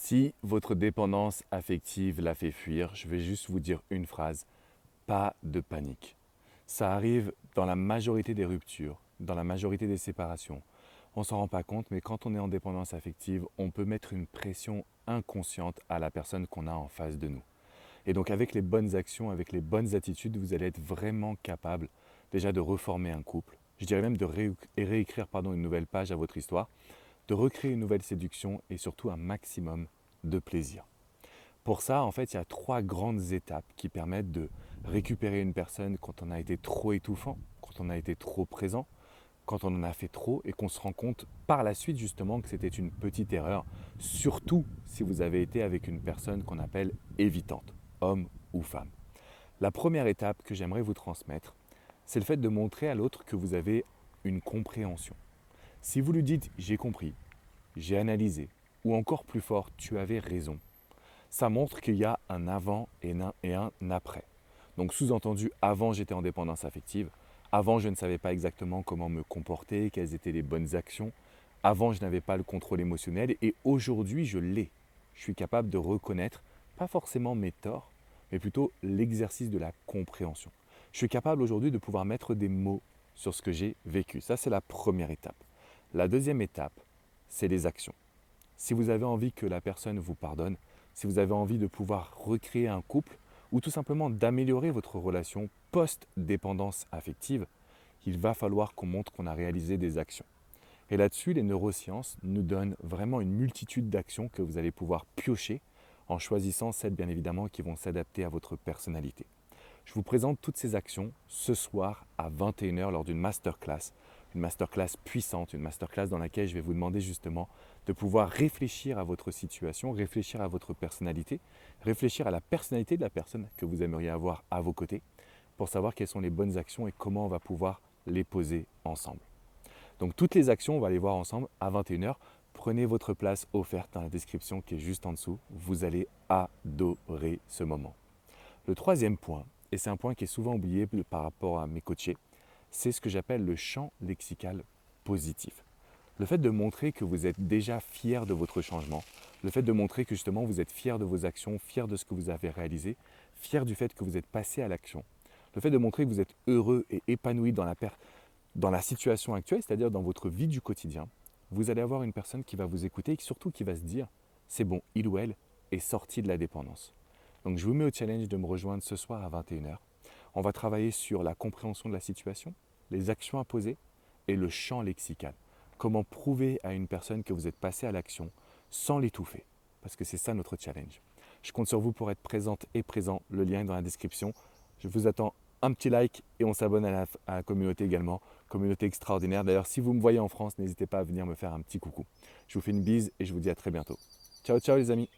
Si votre dépendance affective la fait fuir, je vais juste vous dire une phrase, pas de panique. Ça arrive dans la majorité des ruptures, dans la majorité des séparations. On ne s'en rend pas compte, mais quand on est en dépendance affective, on peut mettre une pression inconsciente à la personne qu'on a en face de nous. Et donc avec les bonnes actions, avec les bonnes attitudes, vous allez être vraiment capable déjà de reformer un couple. Je dirais même de réécrire une nouvelle page à votre histoire, de recréer une nouvelle séduction et surtout un maximum de plaisir. Pour ça, en fait, il y a 3 grandes étapes qui permettent de récupérer une personne quand on a été trop étouffant, quand on a été trop présent, quand on en a fait trop et qu'on se rend compte par la suite justement que c'était une petite erreur, surtout si vous avez été avec une personne qu'on appelle évitante, homme ou femme. La première étape que j'aimerais vous transmettre, c'est le fait de montrer à l'autre que vous avez une compréhension. Si vous lui dites j'ai compris, j'ai analysé, ou encore plus fort, tu avais raison, ça montre qu'il y a un avant et un après. Donc sous-entendu, avant j'étais en dépendance affective, avant je ne savais pas exactement comment me comporter, quelles étaient les bonnes actions, avant je n'avais pas le contrôle émotionnel et aujourd'hui je l'ai. Je suis capable de reconnaître, pas forcément mes torts, mais plutôt l'exercice de la compréhension. Je suis capable aujourd'hui de pouvoir mettre des mots sur ce que j'ai vécu. Ça c'est la première étape. La deuxième étape, c'est les actions. Si vous avez envie que la personne vous pardonne, si vous avez envie de pouvoir recréer un couple ou tout simplement d'améliorer votre relation post-dépendance affective, il va falloir qu'on montre qu'on a réalisé des actions. Et là-dessus, les neurosciences nous donnent vraiment une multitude d'actions que vous allez pouvoir piocher en choisissant celles bien évidemment qui vont s'adapter à votre personnalité. Je vous présente toutes ces actions ce soir à 21 h lors d'une masterclass. Une masterclass puissante, une masterclass dans laquelle je vais vous demander justement de pouvoir réfléchir à votre situation, réfléchir à votre personnalité, réfléchir à la personnalité de la personne que vous aimeriez avoir à vos côtés pour savoir quelles sont les bonnes actions et comment on va pouvoir les poser ensemble. Donc toutes les actions, on va les voir ensemble à 21 h. Prenez votre place offerte dans la description qui est juste en dessous. Vous allez adorer ce moment. Le troisième point, et c'est un point qui est souvent oublié par rapport à mes coachés, c'est ce que j'appelle le champ lexical positif. Le fait de montrer que vous êtes déjà fier de votre changement, le fait de montrer que justement vous êtes fier de vos actions, fier de ce que vous avez réalisé, fier du fait que vous êtes passé à l'action, le fait de montrer que vous êtes heureux et épanoui dans la situation actuelle, c'est-à-dire dans votre vie du quotidien, vous allez avoir une personne qui va vous écouter et surtout qui va se dire « c'est bon, il ou elle est sorti de la dépendance ». Donc je vous mets au challenge de me rejoindre ce soir à 21 h. On va travailler sur la compréhension de la situation, les actions à poser et le champ lexical. Comment prouver à une personne que vous êtes passé à l'action sans l'étouffer. Parce que c'est ça notre challenge. Je compte sur vous pour être présente et présent. Le lien est dans la description. Je vous attends un petit like et on s'abonne à la communauté également. Communauté extraordinaire. D'ailleurs, si vous me voyez en France, n'hésitez pas à venir me faire un petit coucou. Je vous fais une bise et je vous dis à très bientôt. Ciao, ciao les amis.